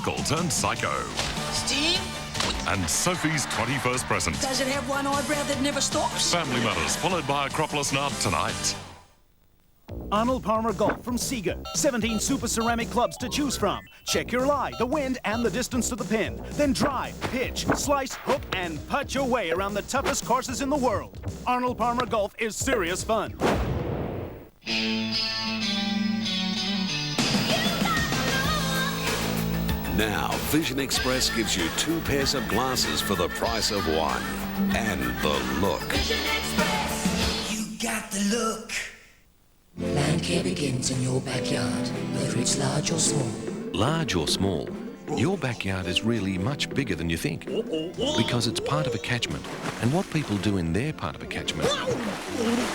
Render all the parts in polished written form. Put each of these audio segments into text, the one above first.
uncle turned psycho. Steve? And Sophie's 21st present. Does it have one eyebrow that never stops? Family Matters, followed by Acropolis Nard tonight. Arnold Palmer Golf from Sega. 17 super ceramic clubs to choose from. Check your lie, the wind, and the distance to the pin. Then drive, pitch, slice, hook, and putt your way around the toughest courses in the world. Arnold Palmer Golf is serious fun. Now, Vision Express gives you 2 pairs of glasses for the price of 1. And the look. Vision Express, you got the look. Land care begins in your backyard, whether it's large or small. Large or small, your backyard is really much bigger than you think, because it's part of a catchment, and what people do in their part of a catchment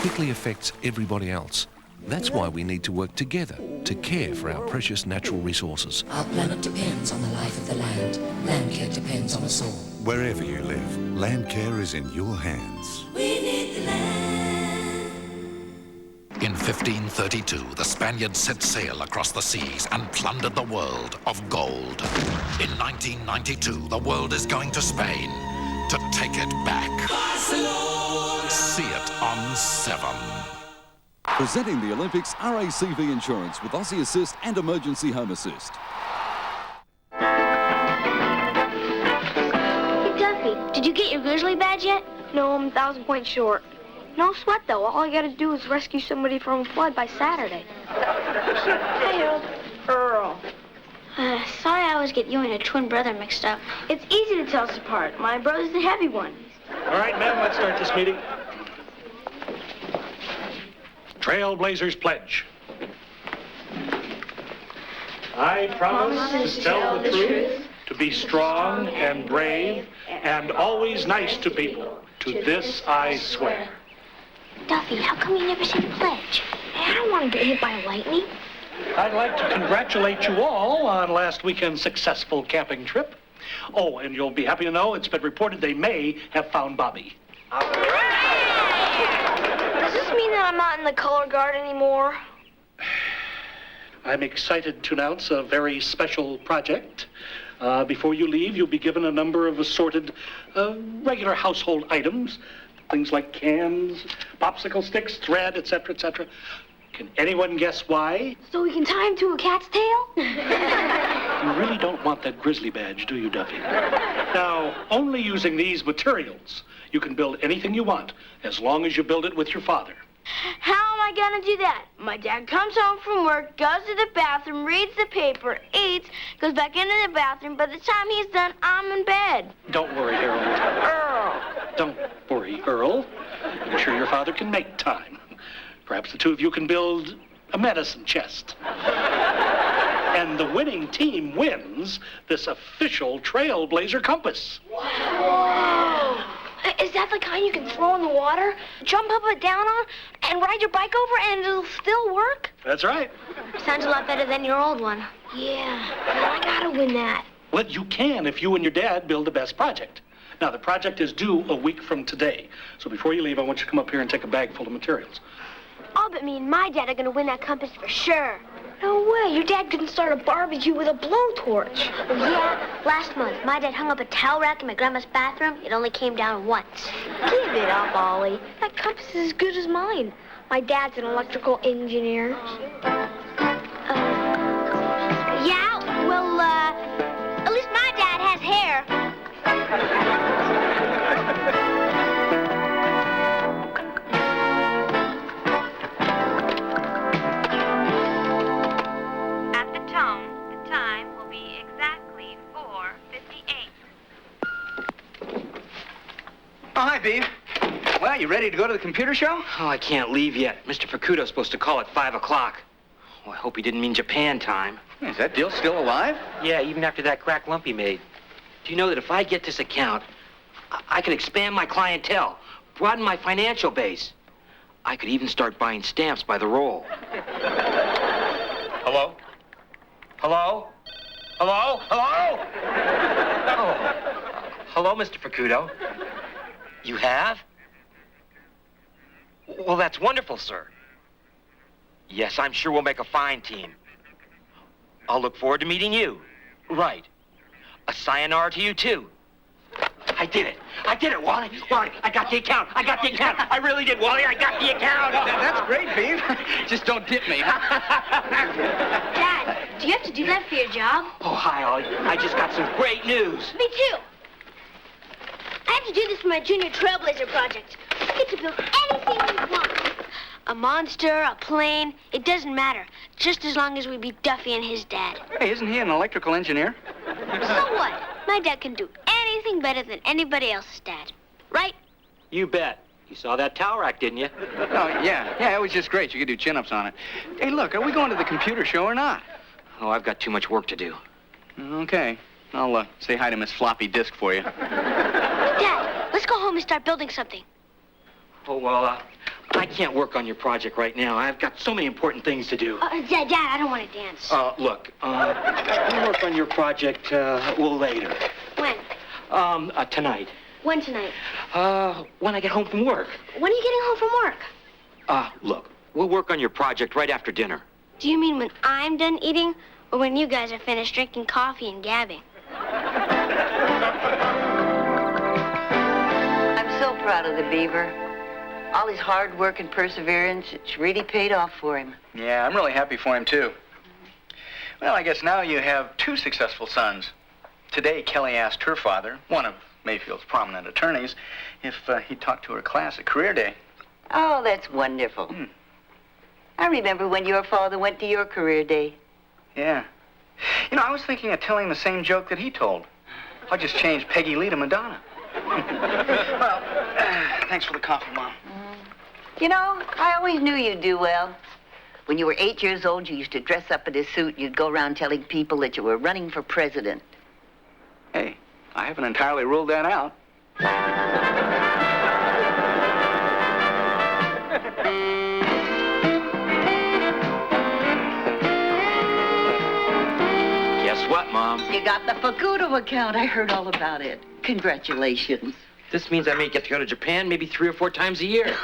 quickly affects everybody else. That's why we need to work together to care for our precious natural resources. Our planet depends on the life of the land. Land care depends on us all. Wherever you live, land care is in your hands. We need the land. In 1532, the Spaniards set sail across the seas and plundered the world of gold. In 1992, the world is going to Spain to take it back. Barcelona. See it on 7. Presenting the Olympics, RACV Insurance with Aussie Assist and Emergency Home Assist. Hey, Duffy, did you get your grizzly badge yet? No, I'm 1,000 points short. No sweat, though. All I gotta do is rescue somebody from a flood by Saturday. Hey, Harold. Earl. Sorry I always get you and your twin brother mixed up. It's easy to tell us apart. My brother's the heavy one. All right, ma'am, let's start this meeting. Trailblazers Pledge. I promise to tell the truth, to be strong and brave, and always nice to people. To this I swear. Duffy, how come you never say the pledge? I don't want to get hit by lightning. I'd like to congratulate you all on last weekend's successful camping trip. Oh, and you'll be happy to know it's been reported they may have found Bobby. Does this mean that I'm not in the color guard anymore? I'm excited to announce a very special project. Before you leave, you'll be given a number of assorted regular household items. Things like cans, popsicle sticks, thread, etc., etc. Can anyone guess why? So we can tie him to a cat's tail? You really don't want that grizzly badge, do you, Duffy? Now, only using these materials, you can build anything you want, as long as you build it with your father. How am I gonna do that? My dad comes home from work, goes to the bathroom, reads the paper, eats, goes back into the bathroom. By the time he's done, I'm in bed. Don't worry, Harold. Earl. Don't worry, Earl. I'm sure your father can make time. Perhaps the two of you can build a medicine chest. And the winning team wins this official Trailblazer compass. Whoa! Is that the kind you can throw in the water, jump up and down on, and ride your bike over, and it'll still work? That's right. Sounds a lot better than your old one. Yeah, well, I gotta win that. Well, you can if you and your dad build the best project. Now, the project is due a week from today. So before you leave, I want you to come up here and take a bag full of materials. I'll bet me and my dad are gonna win that compass for sure. No way, your dad couldn't start a barbecue with a blowtorch. Yeah, last month, my dad hung up a towel rack in my grandma's bathroom. It only came down once. Give it up, Ollie. That compass is as good as mine. My dad's an electrical engineer. Yeah, well, at least my dad has hair. At the tone, the time will be exactly 4:58. Oh, hi, Beaver. Well, you ready to go to the computer show? Oh, I can't leave yet. Mr. Fukuda's supposed to call at 5 o'clock. Oh, I hope he didn't mean Japan time. Is that deal still alive? Yeah, even after that crack lump he made. Do you know that if I get this account, I can expand my clientele, broaden my financial base. I could even start buying stamps by the roll. Hello? Hello? Hello? Hello? Oh. Hello, Mr. Fukuda. You have? Well, that's wonderful, sir. Yes, I'm sure we'll make a fine team. I'll look forward to meeting you. Right. A sayonara to you, too. I did it. I did it, Wally. Wally, I got the account. I got the account. I really did, Wally. I got the account. That's great, Beaver. Just don't tip me. Dad, do you have to do that for your job? Oh, hi, Ollie. I just got some great news. Me too. I have to do this for my Junior Trailblazer project. I get to build anything we want. A monster, a plane, it doesn't matter. Just as long as we beat Duffy and his dad. Hey, isn't he an electrical engineer? So what? My dad can do anything better than anybody else's dad. Right? You bet. You saw that towel rack, didn't you? Oh, yeah. Yeah, it was just great. You could do chin-ups on it. Hey, look, are we going to the computer show or not? Oh, I've got too much work to do. Okay. I'll say hi to Miss Floppy Disk for you. Dad, let's go home and start building something. Oh, well, I can't work on your project right now. I've got so many important things to do. Dad, I don't want to dance. Look, we'll work on your project, later. When? Tonight. When tonight? When I get home from work. When are you getting home from work? Look, we'll work on your project right after dinner. Do you mean when I'm done eating, or when you guys are finished drinking coffee and gabbing? I'm so proud of the Beaver. All his hard work and perseverance, it's really paid off for him. Yeah, I'm really happy for him, too. Well, I guess now you have two successful sons. Today, Kelly asked her father, one of Mayfield's prominent attorneys, if he'd talk to her class at Career Day. Oh, that's wonderful. I remember when your father went to your Career Day. Yeah. You know, I was thinking of telling the same joke that he told. I'll just change Peggy Lee to Madonna. Well, thanks for the coffee, Mom. You know, I always knew you'd do well. When you were 8 years old, you used to dress up in a suit and you'd go around telling people that you were running for president. Hey, I haven't entirely ruled that out. Guess what, Mom? You got the Facudo account. I heard all about it. Congratulations. This means I may get to go to Japan maybe 3 or 4 times a year.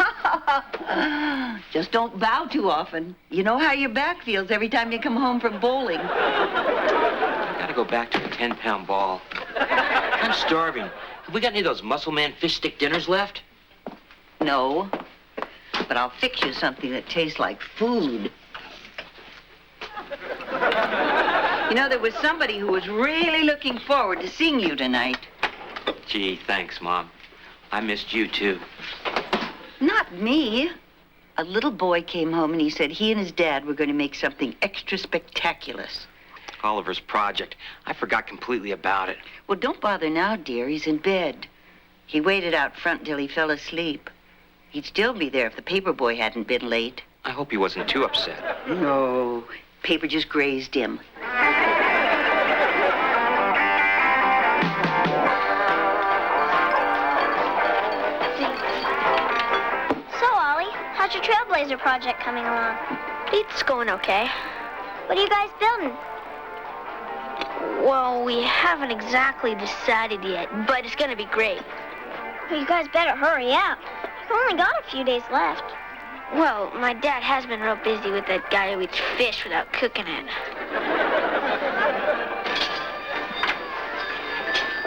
Just don't bow too often. You know how your back feels every time you come home from bowling. I gotta go back to the 10-pound ball. I'm starving. Have we got any of those Muscle Man fish stick dinners left? No, but I'll fix you something that tastes like food. You know, there was somebody who was really looking forward to seeing you tonight. Gee, thanks, Mom. I missed you, too. Not me. A little boy came home and he said he and his dad were going to make something extra spectacular. Oliver's project. I forgot completely about it. Well, don't bother now, dear. He's in bed. He waited out front until he fell asleep. He'd still be there if the paper boy hadn't been late. I hope he wasn't too upset. No. Paper just grazed him. How's your Trailblazer project coming along? It's going okay. What are you guys building? Well, we haven't exactly decided yet, but it's gonna be great. Well, you guys better hurry up. You've only got a few days left. Well, my dad has been real busy with that guy who eats fish without cooking it.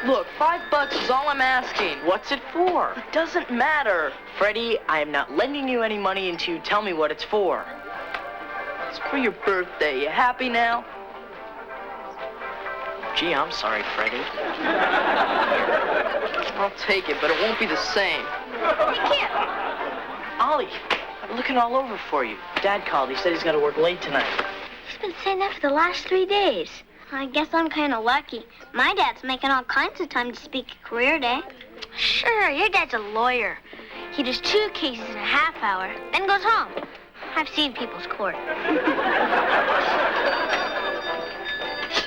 Look, $5 is all I'm asking. What's it for? It doesn't matter. Freddie, I am not lending you any money until you tell me what it's for. It's for your birthday. You happy now? Gee, I'm sorry, Freddie. I'll take it, but it won't be the same. You can't. Ollie, I'm looking all over for you. Dad called. He said he's got to work late tonight. He's been saying that for the last 3 days. I guess I'm kind of lucky. My dad's making all kinds of time to speak at Career Day. Sure, your dad's a lawyer. He does 2 cases in a half hour, then goes home. I've seen People's Court.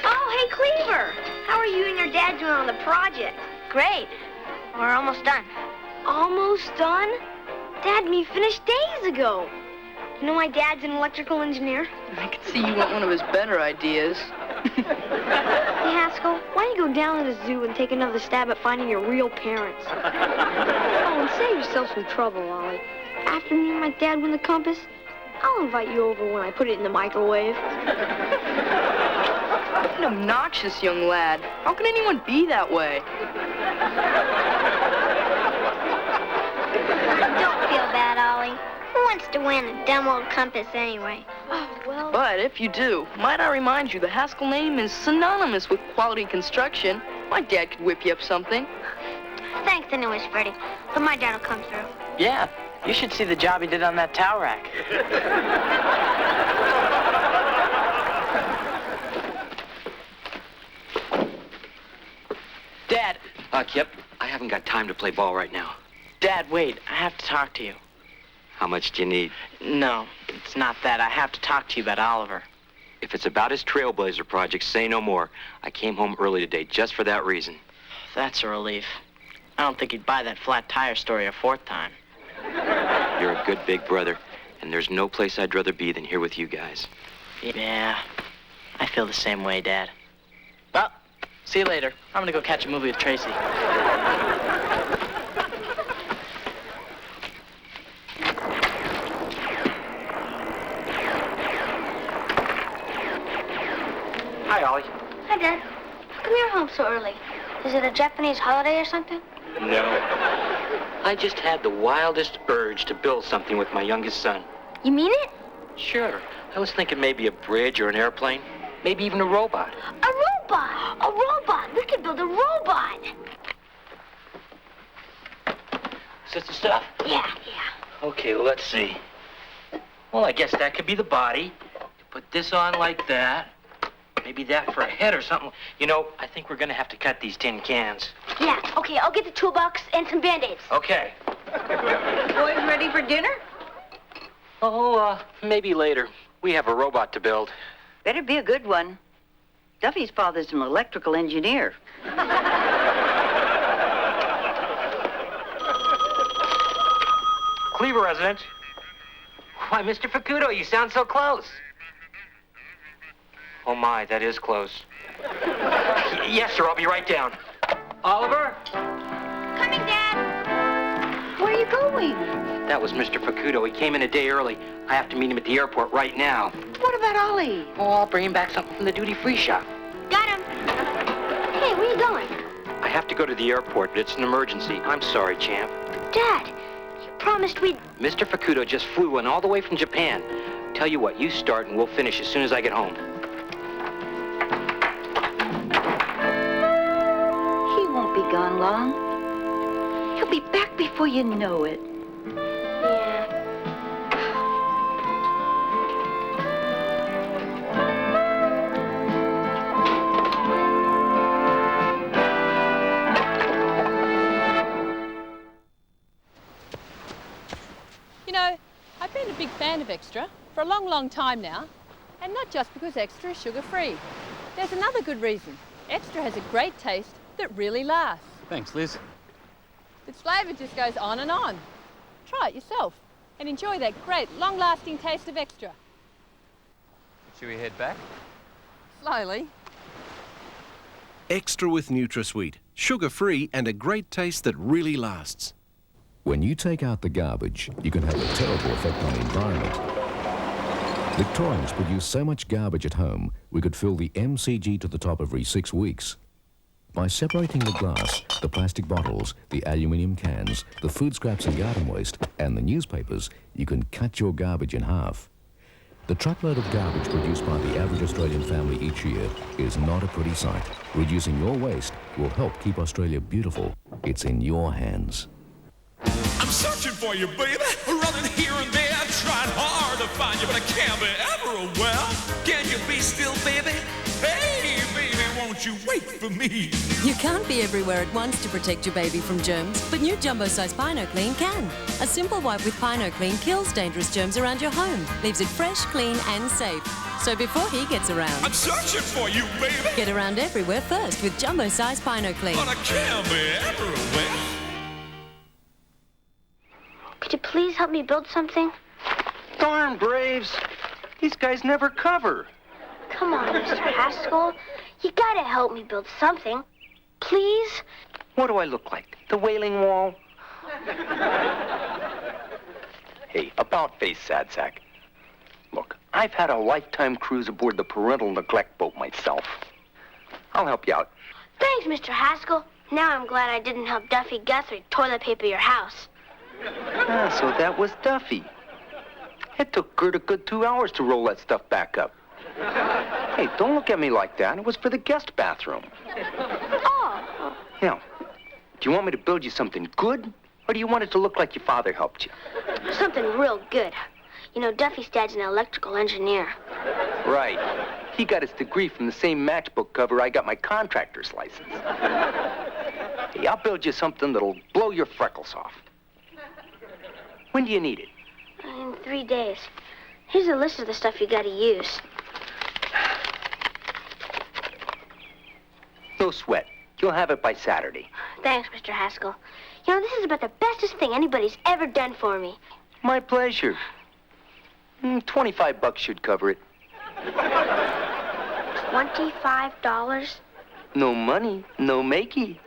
Oh, hey, Cleaver. How are you and your dad doing on the project? Great. We're almost done. Almost done? Dad and me finished days ago. You know my dad's an electrical engineer? I can see you want one of his better ideas. Hey, Haskell, why don't you go down to the zoo and take another stab at finding your real parents? Oh, and save yourself some trouble, Ollie. After me and my dad win the compass, I'll invite you over when I put it in the microwave. An obnoxious young lad. How can anyone be that way? Don't feel bad, Ollie. Who wants to win a dumb old compass anyway? Oh, well... But if you do, might I remind you the Haskell name is synonymous with quality construction. My dad could whip you up something. Thanks anyways, Freddie. But my dad will come through. Yeah, you should see the job he did on that towel rack. Dad. Yep, I haven't got time to play ball right now. Dad, wait. I have to talk to you. How much do you need? No, it's not that. I have to talk to you about Oliver. If it's about his Trailblazer project, say no more. I came home early today just for that reason. That's a relief. I don't think he'd buy that flat tire story a fourth time. You're a good big brother, and there's no place I'd rather be than here with you guys. Yeah, I feel the same way, Dad. Well, see you later. I'm gonna go catch a movie with Tracy. Hi, Ollie. Hi, Dad. How come you're home so early? Is it a Japanese holiday or something? No. I just had the wildest urge to build something with my youngest son. You mean it? Sure. I was thinking maybe a bridge or an airplane. Maybe even a robot. A robot! A robot! We could build a robot! Is this the stuff? Yeah. Okay, well, let's see. Well, I guess that could be the body. Put this on like that. Maybe that for a head or something. You know, I think we're gonna have to cut these tin cans. Yeah, okay, I'll get the toolbox and some Band-Aids. Okay. Boys ready for dinner? Oh, maybe later. We have a robot to build. Better be a good one. Duffy's father's an electrical engineer. Cleaver resident. Why, Mr. Facundo, you sound so close. Oh, my, that is close. Yes, sir, I'll be right down. Oliver? Coming, Dad. Where are you going? That was Mr. Facundo. He came in a day early. I have to meet him at the airport right now. What about Ollie? Oh, I'll bring him back something from the duty-free shop. Got him. Hey, where are you going? I have to go to the airport, but it's an emergency. I'm sorry, champ. Dad, you promised we'd... Mr. Facundo just flew in all the way from Japan. Tell you what, you start and we'll finish as soon as I get home. Be gone long. He'll be back before you know it. Yeah. You know, I've been a big fan of Extra for a long, long time now. And not just because Extra is sugar-free. There's another good reason. Extra has a great taste that really lasts. Thanks, Liz. Its flavour just goes on and on. Try it yourself and enjoy that great, long-lasting taste of Extra. Should we head back? Slowly. Extra with NutraSweet. Sugar-free and a great taste that really lasts. When you take out the garbage, you can have a terrible effect on the environment. Victorians produce so much garbage at home, we could fill the MCG to the top every 6 weeks. By separating the glass, the plastic bottles, the aluminium cans, the food scraps and garden waste, and the newspapers, you can cut your garbage in half. The truckload of garbage produced by the average Australian family each year is not a pretty sight. Reducing your waste will help keep Australia beautiful. It's in your hands. I'm searching for you, baby, running here and there, trying hard to find you, but I can't be everywhere. Can you be still, baby? Hey, baby, won't you wait for me? You can't be everywhere at once to protect your baby from germs, but new jumbo-size Pino Clean can. A simple wipe with Pino Clean kills dangerous germs around your home, leaves it fresh, clean and safe. So before he gets around, I'm searching for you, baby, get around everywhere first with jumbo-size Pino Clean. but I can't be everywhere. Could you please help me build something? Darn Braves. These guys never cover. Come on, Mr. Haskell. You gotta help me build something. Please? What do I look like? The Wailing Wall? Hey, about face, sad sack. Look, I've had a lifetime cruise aboard the parental neglect boat myself. I'll help you out. Thanks, Mr. Haskell. Now I'm glad I didn't help Duffy Guthrie toilet paper your house. Ah, so that was Duffy. It took Gert a good 2 hours to roll that stuff back up. Hey, don't look at me like that. It was for the guest bathroom. Oh. Now, do you want me to build you something good, or do you want it to look like your father helped you? Something real good. You know, Duffy's dad's an electrical engineer. Right. He got his degree from the same matchbook cover I got my contractor's license. Hey, I'll build you something that'll blow your freckles off. When do you need it? In 3 days. Here's a list of the stuff you gotta use. No sweat. You'll have it by Saturday. Thanks, Mr. Haskell. You know, this is about the bestest thing anybody's ever done for me. My pleasure. $25 should cover it. $25? No money, no makey.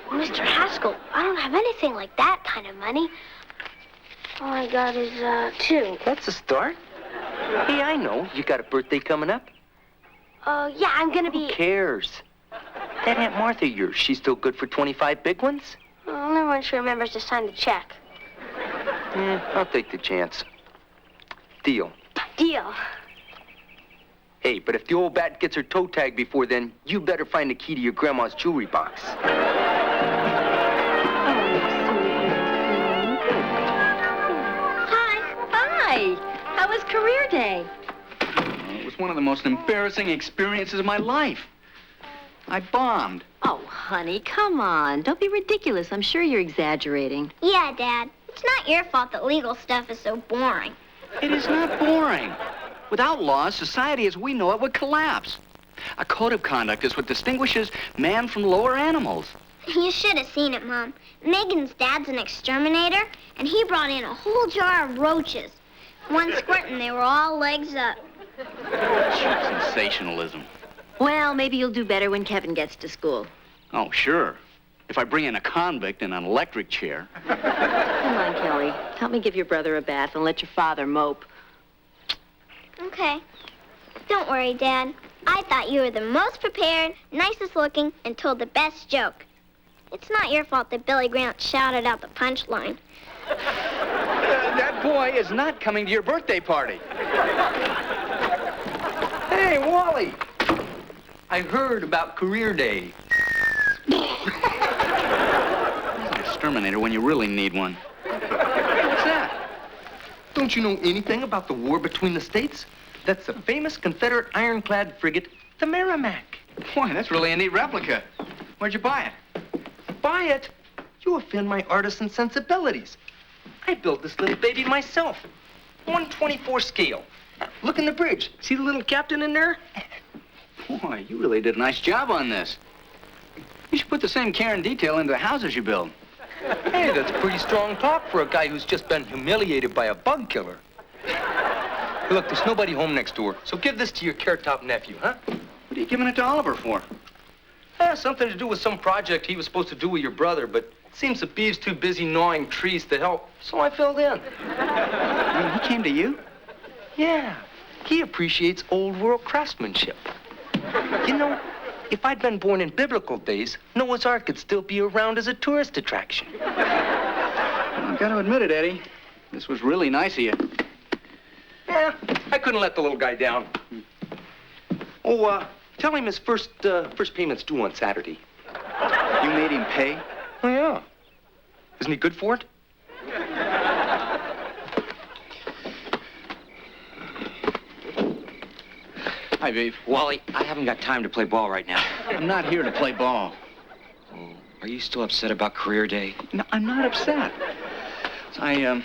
Mr. Haskell, I don't have anything like that kind of money. All I got is, 2. That's a start. Hey, I know. You got a birthday coming up? Yeah, I'm gonna be... Who cares? That Aunt Martha of yours, she's still good for 25 big ones? Only when she remembers to sign the check. I'll take the chance. Deal. Deal. Hey, but if the old bat gets her toe tag before then, you better find the key to your grandma's jewelry box. Hi. How was career day? It was one of the most embarrassing experiences of my life. I bombed. Oh, honey, come on. Don't be ridiculous. I'm sure you're exaggerating. Yeah, Dad. It's not your fault that legal stuff is so boring. It is not boring. Without laws, society as we know it would collapse. A code of conduct is what distinguishes man from lower animals. You should have seen it, Mom. Megan's dad's an exterminator, and he brought in a whole jar of roaches. One squirt, and they were all legs up. Cheap sensationalism. Well, maybe you'll do better when Kevin gets to school. Oh, sure. If I bring in a convict in an electric chair. Come on, Kelly. Help me give your brother a bath and let your father mope. Okay. Don't worry, Dad. I thought you were the most prepared, nicest looking, and told the best joke. It's not your fault that Billy Grant shouted out the punchline. That boy is not coming to your birthday party. Hey, Wally. I heard about career day. He's an exterminator when you really need one. What's that? Don't you know anything about the war between the states? That's the famous Confederate ironclad frigate, the Merrimac. Boy, that's really a neat replica. Where'd you buy it? Buy it? You offend my artisan sensibilities. I built this little baby myself. 1/24 scale. Look in the bridge. See the little captain in there? Boy, you really did a nice job on this. You should put the same care and detail into the houses you build. Hey, that's pretty strong talk for a guy who's just been humiliated by a bug killer. Hey, look, there's nobody home next door, so give this to your care-top nephew, huh? What are you giving it to Oliver for? Something to do with some project he was supposed to do with your brother, but it seems the Beaver's too busy gnawing trees to help, so I filled in. He came to you? Yeah, he appreciates old world craftsmanship. You know, if I'd been born in biblical days, Noah's Ark could still be around as a tourist attraction. I've got to admit it, Eddie. This was really nice of you. Yeah, I couldn't let the little guy down. Oh, tell him his first payment's due on Saturday. You made him pay? Oh, yeah. Isn't he good for it? Hi, Beav. Wally, I haven't got time to play ball right now. I'm not here to play ball. Oh, are you still upset about career day? No, I'm not upset. I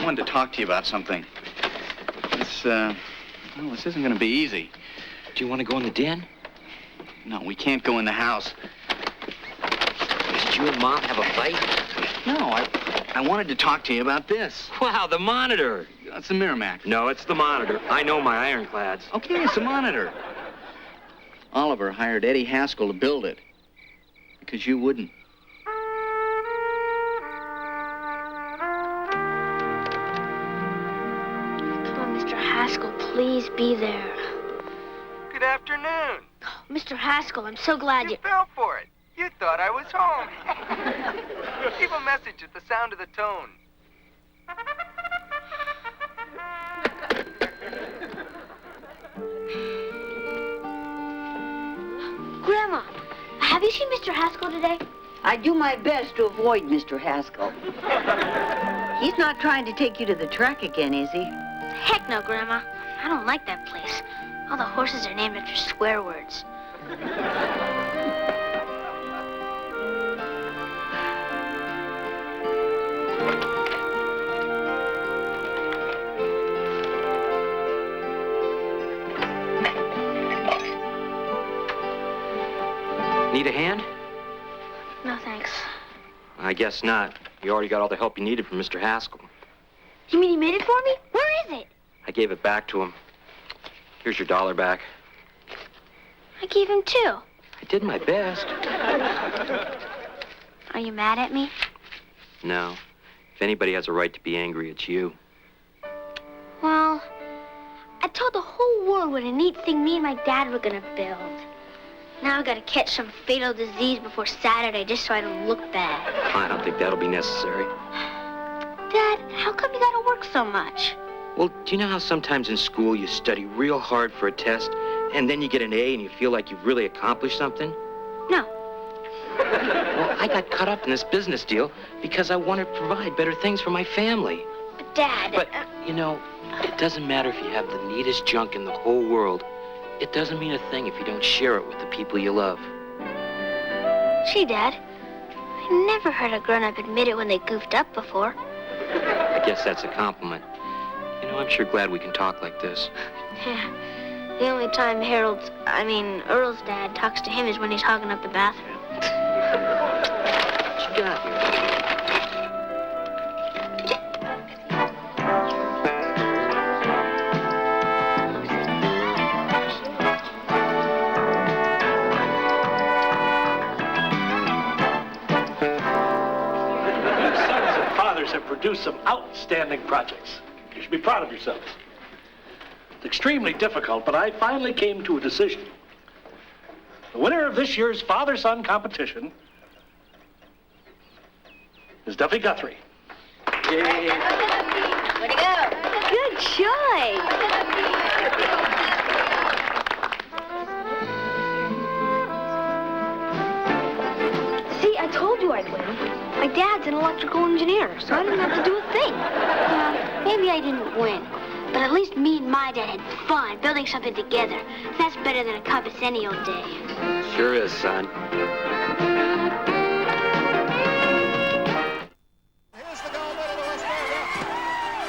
wanted to talk to you about something. This isn't going to be easy. Do you want to go in the den? No, we can't go in the house. Did you and Mom have a fight? No, I wanted to talk to you about this. Wow, the monitor. That's the Merrimac. No, it's the monitor. I know my ironclads. Okay, it's the monitor. Oliver hired Eddie Haskell to build it. Because you wouldn't. Come on, Mr. Haskell, please be there. Good Good afternoon. Mr. Haskell, I'm so glad You fell for it. You thought I was home. Leave a message at the sound of the tone. Grandma, have you seen Mr. Haskell today? I do my best to avoid Mr. Haskell. He's not trying to take you to the track again, is he? Heck no, Grandma. I don't like that place. All the horses are named after swear words. Need a hand? No, thanks. I guess not. You already got all the help you needed from Mr. Haskell. You mean he made it for me? Where is it? I gave it back to him. Here's your $1 back. I gave him 2. I did my best. Are you mad at me? No. If anybody has a right to be angry, it's you. Well, I told the whole world what a neat thing me and my dad were gonna build. Now I gotta catch some fatal disease before Saturday just so I don't look bad. I don't think that'll be necessary. Dad, how come you gotta work so much? Well, do you know how sometimes in school you study real hard for a test, and then you get an A and you feel like you've really accomplished something? No. Well, I got caught up in this business deal because I wanted to provide better things for my family. But Dad... But, you know, it doesn't matter if you have the neatest junk in the whole world. It doesn't mean a thing if you don't share it with the people you love. Gee, Dad, I never heard a grown-up admit it when they goofed up before. I guess that's a compliment. You know, I'm sure glad we can talk like this. Yeah. The only time Earl's dad talks to him is when he's hogging up the bathroom. What you got here? Have produced some outstanding projects. You should be proud of yourselves. It's extremely difficult, but I finally came to a decision. The winner of this year's father-son competition is Duffy Guthrie. Yay! Way to go! Good choice! See, I told you I'd win. My dad's an electrical engineer, so I didn't have to do a thing. Maybe I didn't win, but at least me and my dad had fun building something together. That's better than a compass any old day. Sure is, son. Here's the goal medal of Australia.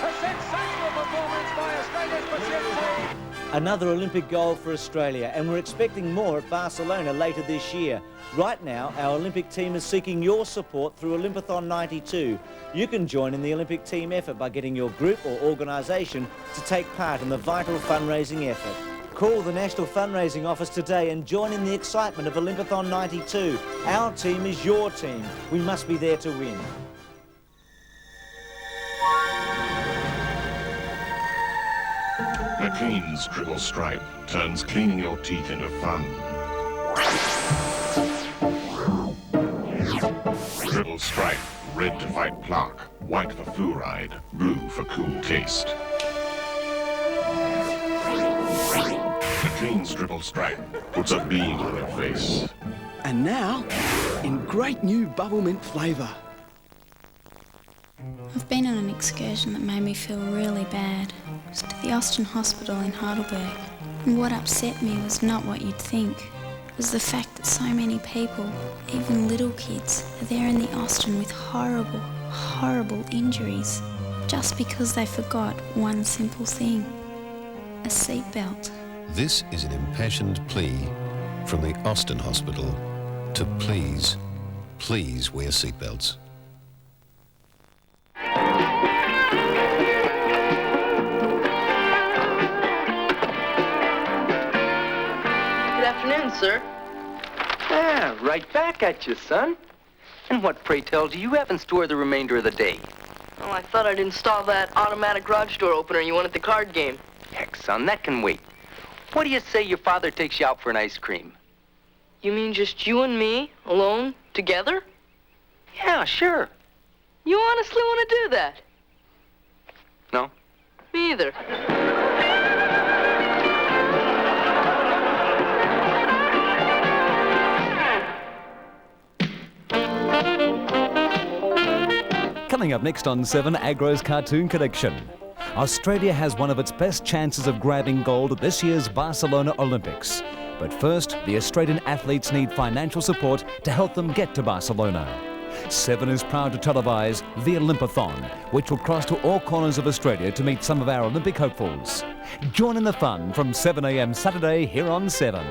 A sensational performance by Australia's pursuit team. Another Olympic gold for Australia, and we're expecting more at Barcelona later this year. Right now, our Olympic team is seeking your support through Olympiathon 92. You can join in the Olympic team effort by getting your group or organisation to take part in the vital fundraising effort. Call the National Fundraising Office today and join in the excitement of Olympiathon 92. Our team is your team. We must be there to win. McCain's Triple Stripe turns cleaning your teeth into fun. Triple Stripe, red to fight plaque, white for fluoride, blue for cool taste. McCain's Triple Stripe puts a beam on your face. And now, in great new bubble mint flavour. I've been on an excursion that made me feel really bad. It was to the Austin Hospital in Heidelberg. And what upset me was not what you'd think. It was the fact that so many people, even little kids, are there in the Austin with horrible, horrible injuries. Just because they forgot one simple thing. A seatbelt. This is an impassioned plea from the Austin Hospital to please wear seatbelts. Good afternoon, sir. Ah, right back at you, son. And what, pray tell, do you have in store the remainder of the day? Oh, I thought I'd install that automatic garage door opener you won at the card game. Heck, son, that can wait. What do you say your father takes you out for an ice cream? You mean just you and me, alone, together? Yeah, sure. You honestly want to do that? No? Me either. Coming up next on 7, Agro's Cartoon Connection. Australia has one of its best chances of grabbing gold at this year's Barcelona Olympics. But first, the Australian athletes need financial support to help them get to Barcelona. 7 is proud to televise the Olympiathon, which will cross to all corners of Australia to meet some of our Olympic hopefuls. Join in the fun from 7 a.m. Saturday here on 7.